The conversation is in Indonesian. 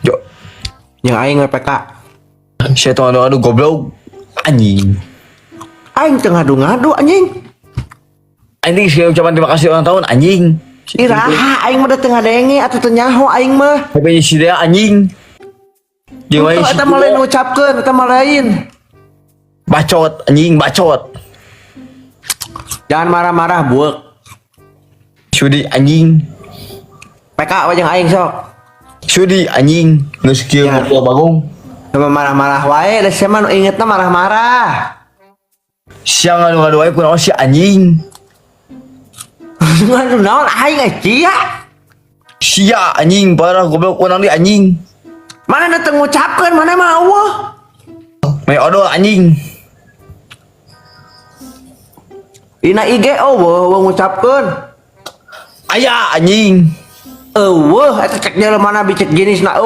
Jo, Yang aing PK. saya tuh adu goblok anjing. Aing teu ngadu-ngadu anjing. Anjing sih ucapan terima kasih ulang tahun anjing. Iraha aing mah teu ngadenge atuh teu nyaho aing mah. HP si dia anjing. Jeung wae Itu si eta mah lain ngucapkeun, eta mah lain. bacot anjing bacot. Jangan marah-marah buek. Sudi anjing. PK wajang aing sok. Sudi anjing. Geus kieu Ya. ngobrol bagong. Cuma marah-marah wae, da sia mah nu ingetna marah-marah. Siang ngadu-ngadu wae kunaon si anjing. Ngadu naon aing cia. Sia anjing parah goblok urang di anjing. Mana da teu ngucapkeun, mana mah eueuh. Mai odol anjing. Dina IG eueuh ngucapkeun. Aya anjing. Eueuh eta cek jelema na bicek jenisna